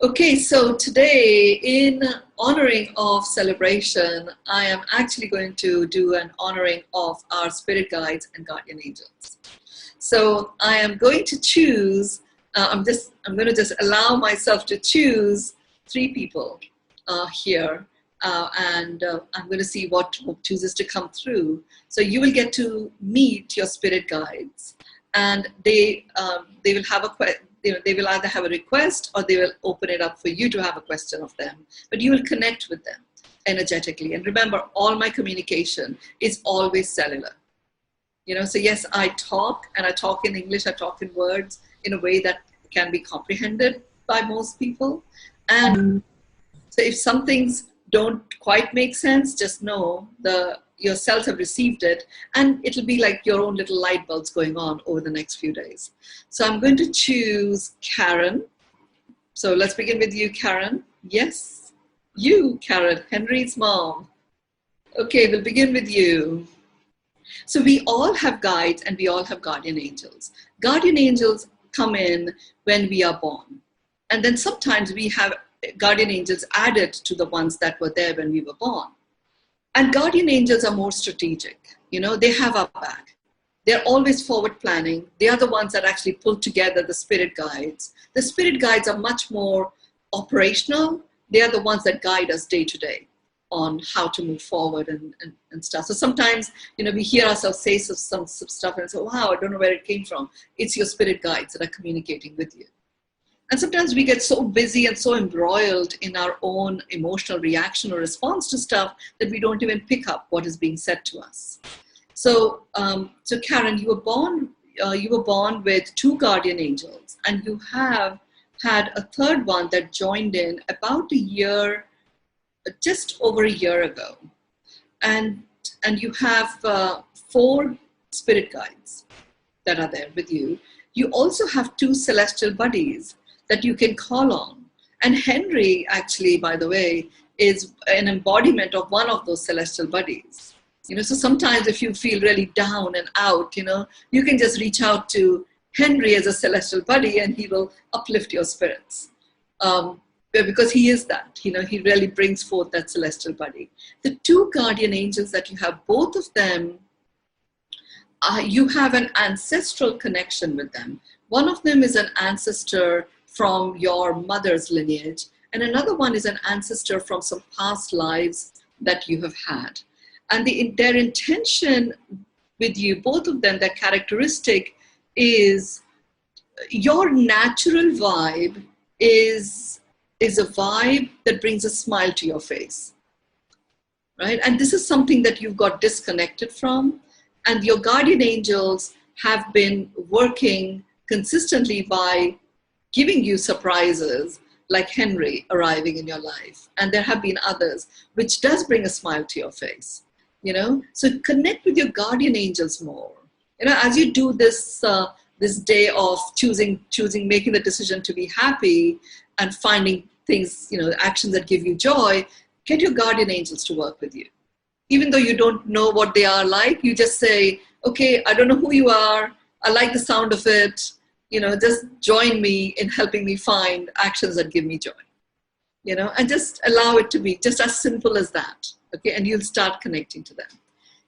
Okay, so today, in honoring of celebration, I am actually going to do an honoring of our spirit guides and guardian angels. So I am going to choose, I'm going to just allow myself to choose 3 people here. And I'm going to see what chooses to come through. So you will get to meet your spirit guides, and they will have they will either have a request or they will open it up for you to have a question of them. But you will connect with them energetically. And remember, all my communication is always cellular. So yes, I talk, and I talk in English, I talk in words in a way that can be comprehended by most people. And so if some things don't quite make sense, just know your cells have received it, and it'll be like your own little light bulbs going on over the next few days. So I'm going to choose Karen. So let's begin with you, Karen. Yes, you, Karen, Henry's mom. Okay, we'll begin with you. So we all have guides and we all have guardian angels. Guardian angels come in when we are born. And then sometimes we have guardian angels added to the ones that were there when we were born. And guardian angels are more strategic. They have our back. They're always forward planning. They are the ones that actually pull together the spirit guides. The spirit guides are much more operational. They are the ones that guide us day to day on how to move forward and stuff. So sometimes, we hear ourselves say some stuff and say, wow, I don't know where it came from. It's your spirit guides that are communicating with you. And sometimes we get so busy and so embroiled in our own emotional reaction or response to stuff that we don't even pick up what is being said to us. So, Karen, you were born with 2 guardian angels, and you have had a 3rd one that joined in about just over a year ago. And you have 4 spirit guides that are there with you. You also have 2 celestial buddies that you can call on. And Henry, actually, by the way, is an embodiment of one of those celestial buddies. So sometimes if you feel really down and out, you can just reach out to Henry as a celestial buddy and he will uplift your spirits. Because he is that, he really brings forth that celestial buddy. The 2 guardian angels that you have, both of them, you have an ancestral connection with them. One of them is an ancestor from your mother's lineage, and another one is an ancestor from some past lives that you have had. And their intention with you, both of them, their characteristic is your natural vibe is a vibe that brings a smile to your face, right? And this is something that you've got disconnected from, and your guardian angels have been working consistently by giving you surprises like Henry arriving in your life. And there have been others, which does bring a smile to your face, So connect with your guardian angels more. As you do this day of choosing, making the decision to be happy and finding things, actions that give you joy, get your guardian angels to work with you. Even though you don't know what they are like, you just say, okay, I don't know who you are. I like the sound of it. Just join me in helping me find actions that give me joy, and just allow it to be just as simple as that. Okay. And you'll start connecting to them.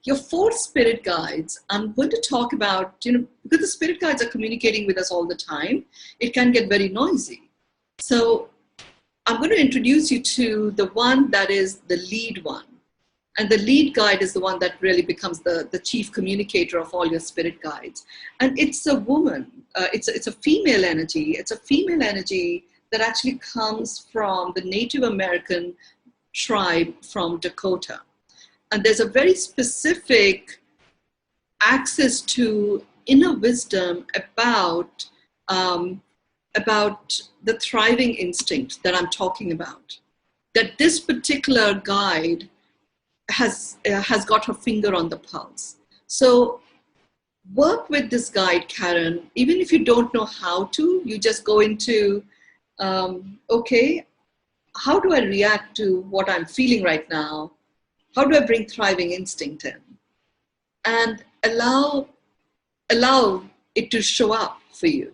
Your 4 spirit guides, I'm going to talk about, because the spirit guides are communicating with us all the time, it can get very noisy. So I'm going to introduce you to the one that is the lead one. And the lead guide is the one that really becomes the chief communicator of all your spirit guides. And it's a woman. It's a female energy. It's a female energy that actually comes from the Native American tribe from Dakota. And there's a very specific access to inner wisdom about the thriving instinct that I'm talking about. That this particular guide has got her finger on the pulse. So work with this guide, Karen. Even if you don't know how to, you just go into, okay, how do I react to what I'm feeling right now? How do I bring thriving instinct in? And allow it to show up for you.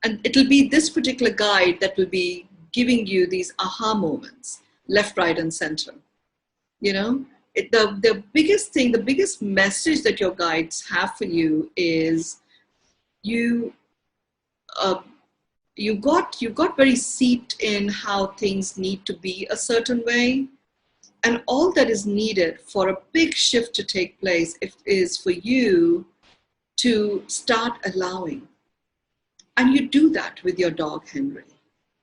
And it'll be this particular guide that will be giving you these aha moments, left, right, and center. You know, the biggest thing, the biggest message that your guides have for you is you got very seeped in how things need to be a certain way. And all that is needed for a big shift to take place is for you to start allowing. And you do that with your dog, Henry.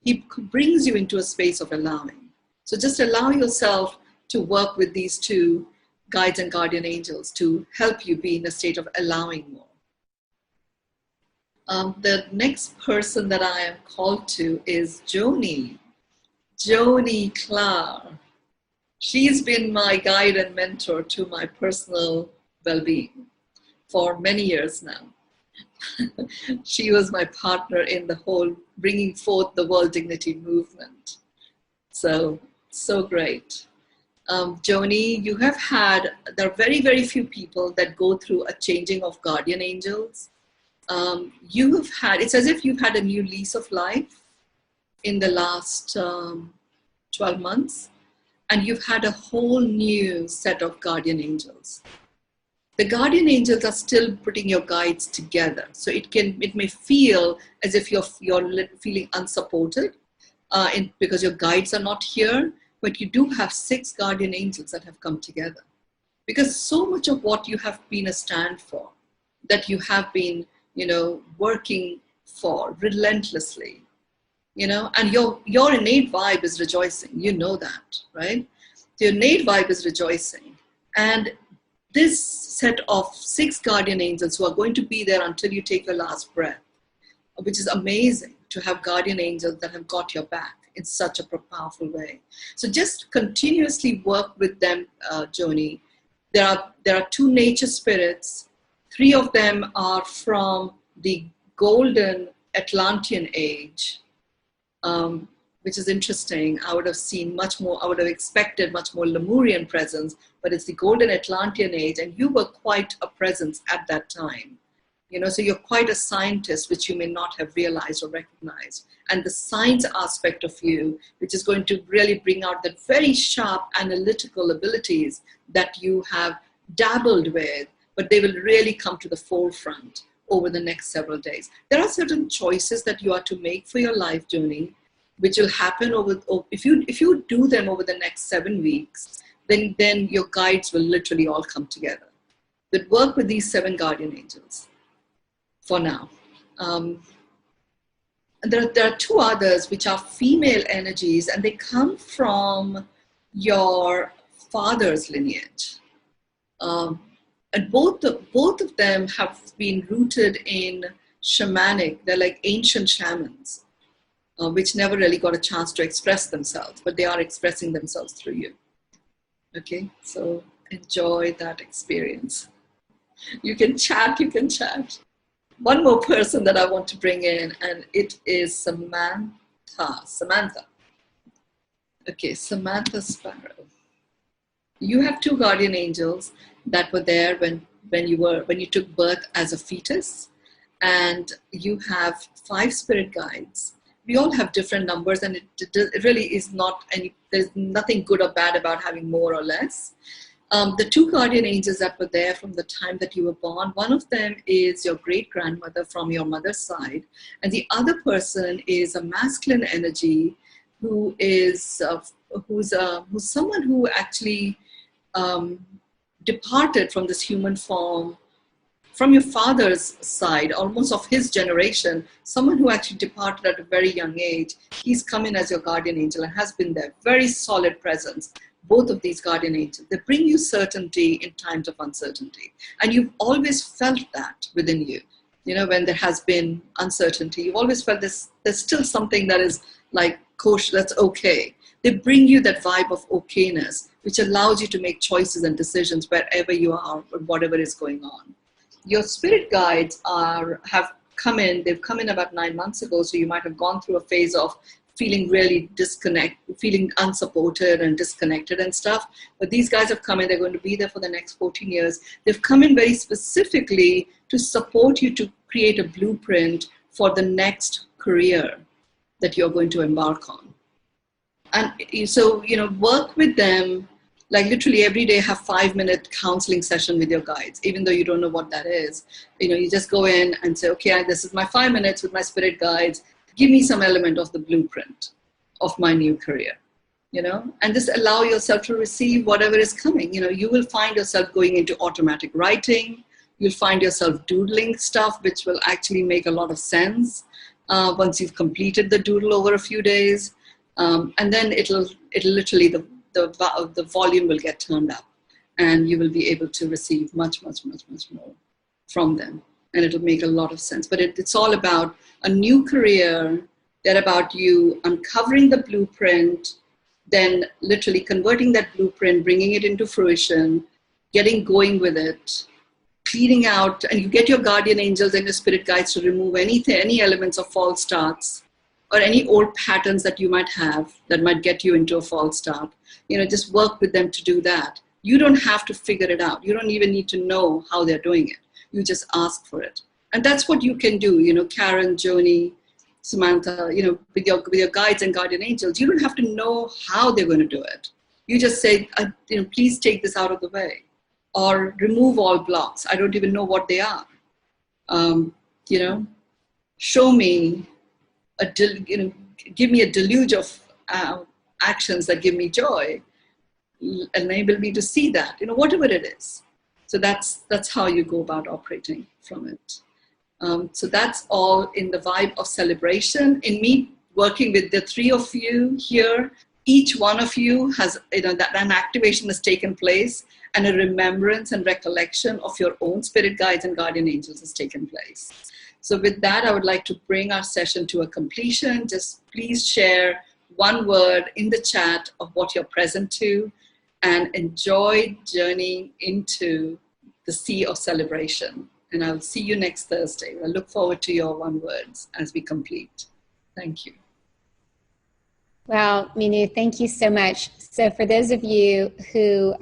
He brings you into a space of allowing. So just allow yourself to work with these two guides and guardian angels to help you be in a state of allowing more. The next person that I am called to is Joni. Joni Clark. She's been my guide and mentor to my personal well-being for many years now. She was my partner in the whole bringing forth the World Dignity movement. So great. Joni, you have had, there are very, very few people that go through a changing of guardian angels. You have had, it's as if you've had a new lease of life in the last 12 months. And you've had a whole new set of guardian angels. The guardian angels are still putting your guides together. So it may feel as if you're feeling unsupported because your guides are not here, but you do have 6 guardian angels that have come together. Because so much of what you have been a stand for, that you have been, working for relentlessly, and your innate vibe is rejoicing. You know that, right? Your innate vibe is rejoicing. And this set of 6 guardian angels who are going to be there until you take your last breath, which is amazing to have guardian angels that have got your back in such a powerful way. So just continuously work with them, Joni. There are 2 nature spirits. 3 of them are from the golden Atlantean age, which is interesting. I would have seen much more, I would have expected much more Lemurian presence, but it's the golden Atlantean age, and you were quite a presence at that time. So you're quite a scientist, which you may not have realized or recognized. And the science aspect of you, which is going to really bring out the very sharp analytical abilities that you have dabbled with, but they will really come to the forefront over the next several days. There are certain choices that you are to make for your life, Joni, which will happen if you do them over the next 7 weeks, then your guides will literally all come together. But work with these 7 guardian angels for now. And there are 2 others which are female energies, and they come from your father's lineage. And both of them have been rooted in shamanic. They're like ancient shamans, which never really got a chance to express themselves, but they are expressing themselves through you. Okay, so enjoy that experience. You can chat. One more person that I want to bring in, and it is Samantha. Okay, Samantha Sparrow. You have 2 guardian angels that were there when you took birth as a fetus, and you have 5 spirit guides. We all have different numbers, and it really is not there's nothing good or bad about having more or less. The 2 guardian angels that were there from the time that you were born, one of them is your great-grandmother from your mother's side, and the other person is a masculine energy who is who's someone who actually departed from this human form from your father's side, almost of his generation, someone who actually departed at a very young age. He's come in as your guardian angel and has been there. Very solid presence. Both of these guardian angels, they bring you certainty in times of uncertainty. And you've always felt that within you. When there has been uncertainty, you've always felt there's still something that is like kosher, that's okay. They bring you that vibe of okayness, which allows you to make choices and decisions wherever you are or whatever is going on. Your spirit guides have come in. They've come in about 9 months ago, so you might have gone through a phase of feeling really feeling unsupported and disconnected and stuff. But these guys have come in. They're going to be there for the next 14 years. They've come in very specifically to support you to create a blueprint for the next career that you're going to embark on. And so, work with them, like literally every day have 5-minute counseling session with your guides, even though you don't know what that is. You just go in and say, okay, this is my 5 minutes with my spirit guides. Give me some element of the blueprint of my new career, and just allow yourself to receive whatever is coming. You will find yourself going into automatic writing. You'll find yourself doodling stuff, which will actually make a lot of sense once you've completed the doodle over a few days. And then it'll literally, the volume will get turned up, and you will be able to receive much, much, much, much more from them. And it'll make a lot of sense. But it's all about a new career. They're about you uncovering the blueprint, then literally converting that blueprint, bringing it into fruition, getting going with it, cleaning out, and you get your guardian angels and your spirit guides to remove any elements of false starts or any old patterns that you might have that might get you into a false start. Just work with them to do that. You don't have to figure it out. You don't even need to know how they're doing it. You just ask for it. And that's what you can do, Karen, Joni, Samantha, with your guides and guardian angels. You don't have to know how they're going to do it. You just say, please take this out of the way, or remove all blocks. I don't even know what they are. Show me, give me a deluge of actions that give me joy, enable me to see that, whatever it is. So that's how you go about operating from it. So that's all in the vibe of celebration. In me working with the three of you here, each one of you has, that an activation has taken place, and a remembrance and recollection of your own spirit guides and guardian angels has taken place. So with that, I would like to bring our session to a completion. Just please share one word in the chat of what you're present to, and enjoy journeying into the sea of celebration. And I'll see you next Thursday. I look forward to your one words as we complete. Thank you. Well, Mynoo, thank you so much. So for those of you who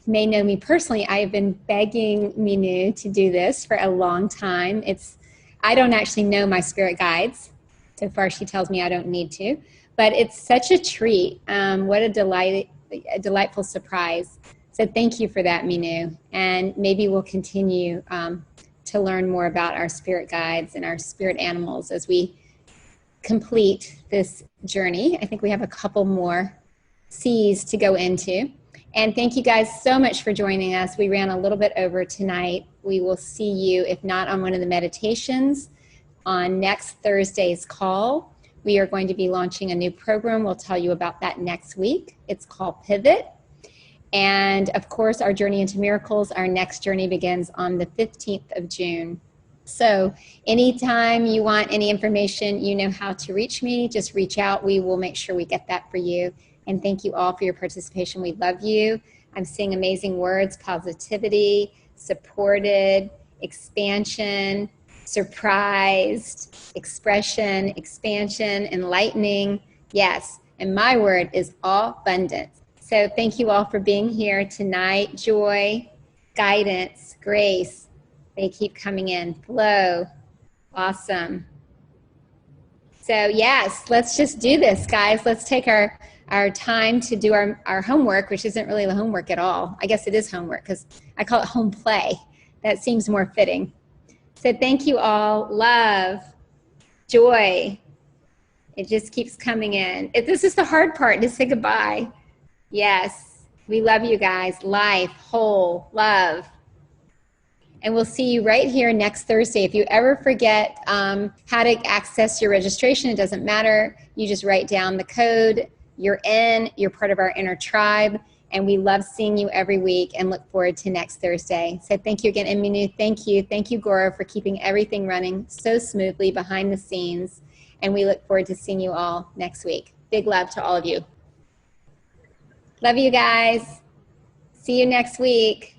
may know me personally, I have been begging Mynoo to do this for a long time. I don't actually know my spirit guides. So far, she tells me I don't need to, but it's such a treat. What a delightful surprise. So thank you for that, Mynoo. And maybe we'll continue to learn more about our spirit guides and our spirit animals as we complete this journey. I think we have a couple more C's to go into. And thank you guys so much for joining us. We ran a little bit over tonight. We will see you, if not on one of the meditations, on next Thursday's call. We are going to be launching a new program. We'll tell you about that next week. It's called Pivot. And of course, our Journey into Miracles, our next journey begins on the 15th of June. So anytime you want any information, you know how to reach me. Just reach out. We will make sure we get that for you. And thank you all for your participation. We love you. I'm seeing amazing words: positivity, supported, expansion, surprised, expression, expansion, enlightening. Yes. And my word is abundance. So thank you all for being here tonight. Joy, guidance, grace. They keep coming in. Flow. Awesome. So yes, let's just do this, guys. Let's take our time to do our homework, which isn't really the homework at all. I guess it is homework because I call it home play. That seems more fitting. So thank you all. Love, joy. It just keeps coming in. This is the hard part, to say goodbye. Yes, we love you guys. Life, whole, love. And we'll see you right here next Thursday. If you ever forget how to access your registration, it doesn't matter. You just write down the code. You're in. You're part of our inner tribe. And we love seeing you every week and look forward to next Thursday. So thank you again. And Mynoo, thank you. Thank you, Gora, for keeping everything running so smoothly behind the scenes. And we look forward to seeing you all next week. Big love to all of you. Love you guys. See you next week.